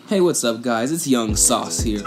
Hey, what's up, guys? It's Young Sauce here.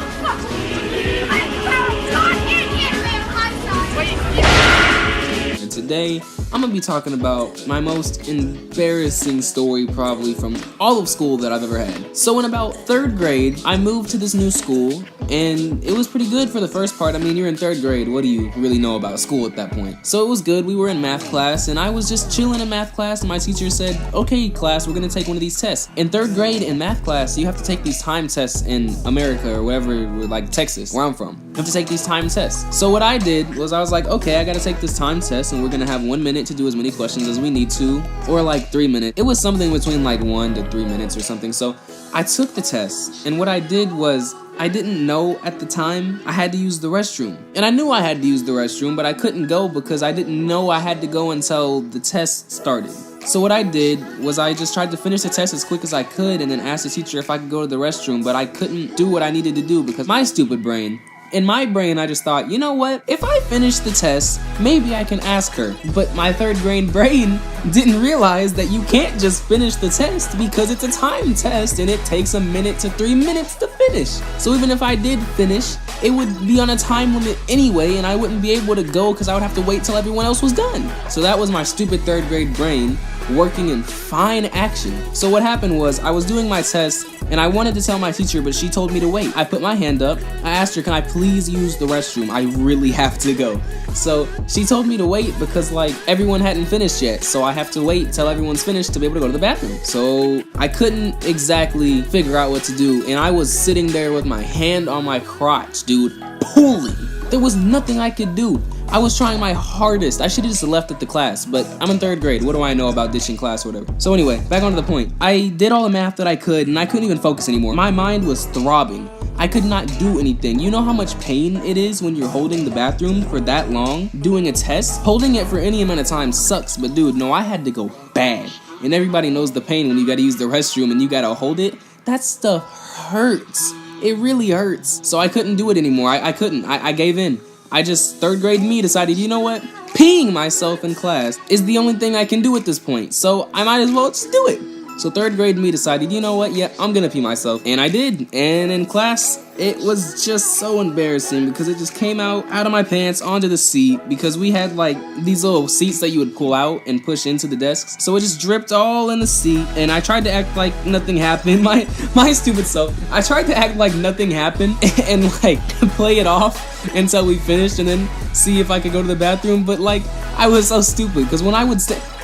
And today, I'm gonna be talking about my most embarrassing story probably from all of school that I've ever had. So in about 3rd grade, I moved to this new school, and it was pretty good for the first part. I mean, you're in 3rd grade, what do you really know about school at that point? So it was good, we were in math class, and I was just chilling in math class, and my teacher said, okay class, we're gonna take one of these tests. In 3rd grade in math class, you have to take these time tests in America or wherever, like Texas, where I'm from. You have to take these time tests. So what I did was I was like, okay, I gotta take this time test, and we're gonna have 1 minute to do as many questions as we need to, or like 3 minutes. It was something between like 1 to 3 minutes or something. So I took the test, and what I did was I didn't know at the time I had to use the restroom. And I knew I had to use the restroom, but I couldn't go because I didn't know I had to go until the test started. So what I did was I just tried to finish the test as quick as I could and then asked the teacher if I could go to the restroom, but I couldn't do what I needed to do because my stupid brain, in my brain, I just thought, you know what? If I finish the test, maybe I can ask her. But my 3rd grade brain didn't realize that you can't just finish the test because it's a time test and it takes 1 minute to 3 minutes to finish. So even if I did finish, it would be on a time limit anyway, and I wouldn't be able to go because I would have to wait till everyone else was done. So that was my stupid 3rd grade brain working in fine action. So what happened was I was doing my test and I wanted to tell my teacher, but she told me to wait. I put my hand up. I asked her, can I please use the restroom? I really have to go. So she told me to wait because like everyone hadn't finished yet. So I have to wait till everyone's finished to be able to go to the bathroom. So I couldn't exactly figure out what to do. And I was sitting there with my hand on my crotch, dude, pulling. There was nothing I could do. I was trying my hardest. I should have just left at the class, but I'm in 3rd grade. What do I know about ditching class or whatever? So anyway, back onto the point. I did all the math that I could, and I couldn't even focus anymore. My mind was throbbing. I could not do anything. You know how much pain it is when you're holding the bathroom for that long, doing a test? Holding it for any amount of time sucks, but dude, no, I had to go bad. And everybody knows the pain when you gotta use the restroom and you gotta hold it. That stuff hurts. It really hurts. So I couldn't do it anymore. I couldn't. I gave in. 3rd grade me decided, you know what? Peeing myself in class is the only thing I can do at this point, so I might as well just do it. So 3rd grade me decided, you know what? Yeah, I'm gonna pee myself. And I did. And in class, it was just so embarrassing because it just came out of my pants onto the seat because we had like these little seats that you would pull out and push into the desks. So it just dripped all in the seat, and I tried to act like nothing happened. My stupid self. I tried to act like nothing happened and like play it off until we finished and then see if I could go to the bathroom. But like, I was so stupid because when I would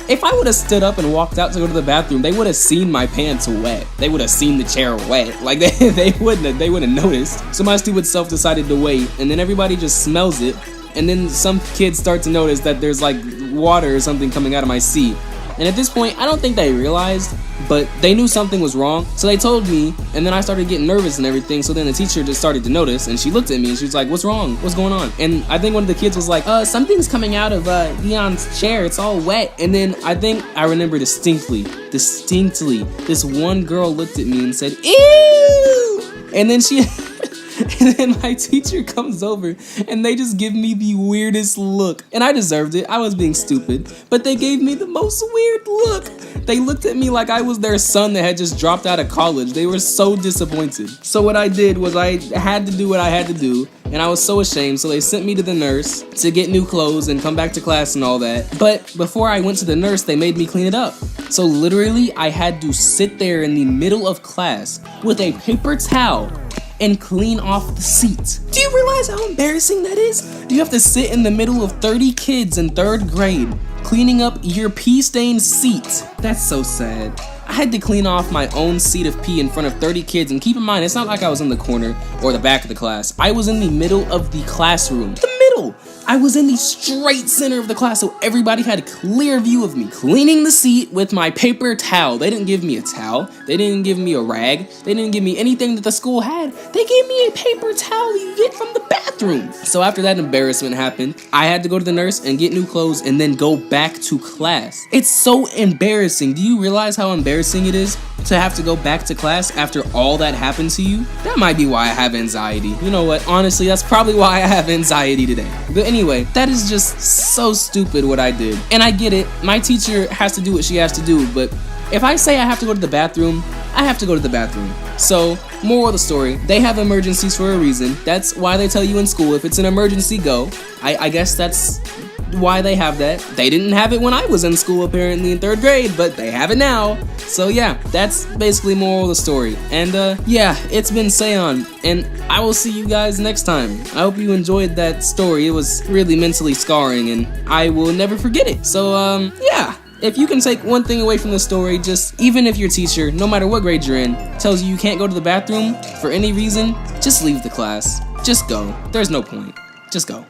if I would have stood up and walked out to go to the bathroom, they would have seen my pants wet. They would have seen the chair wet. Like they wouldn't have noticed. So my stupid self decided to wait, and then everybody just smells it, and then some kids start to notice that there's like water or something coming out of my seat. And at this point, I don't think they realized, but they knew something was wrong. So they told me, and then I started getting nervous and everything. So then the teacher just started to notice, and she looked at me and she was like, what's wrong? What's going on? And I think one of the kids was like, something's coming out of Leon's chair. It's all wet. And then I think I remember distinctly, this one girl looked at me and said, ew! And then and then my teacher comes over and they just give me the weirdest look. And I deserved it. I was being stupid. But they gave me the most weird look. They looked at me like I was their son that had just dropped out of college. They were so disappointed. So what I did was I had to do what I had to do. And I was so ashamed. So they sent me to the nurse to get new clothes and come back to class and all that. But before I went to the nurse, they made me clean it up. So literally, I had to sit there in the middle of class with a paper towel and clean off the seat. Do you realize how embarrassing that is? You have to sit in the middle of 30 kids in 3rd grade cleaning up your pee-stained seat. That's so sad. I had to clean off my own seat of pee in front of 30 kids, and keep in mind, it's not like I was in the corner or the back of the class. I was in the middle of the classroom. The middle! I was in the straight center of the class, so everybody had a clear view of me cleaning the seat with my paper towel. They didn't give me a towel. They didn't give me a rag. They didn't give me anything that the school had. They gave me a paper towel you get from the bathroom. So after that embarrassment happened, I had to go to the nurse and get new clothes and then go back to class. It's so embarrassing. Do you realize how embarrassing it is to have to go back to class after all that happened to you? That might be why I have anxiety. You know what? Honestly, that's probably why I have anxiety today. But anyway, that is just so stupid what I did. And I get it. My teacher has to do what she has to do, but If I say I have to go to the bathroom, I have to go to the bathroom. So, moral of the story, they have emergencies for a reason. That's why they tell you in school, if it's an emergency, go. I guess that's why they have that. They didn't have it when I was in school, apparently, in 3rd grade, but they have it now. So yeah, that's basically moral of the story. And yeah, it's been Seon, and I will see you guys next time. I hope you enjoyed that story. It was really mentally scarring, and I will never forget it. So yeah. If you can take one thing away from the story, just even if your teacher, no matter what grade you're in, tells you can't go to the bathroom for any reason, just leave the class. Just go. There's no point. Just go.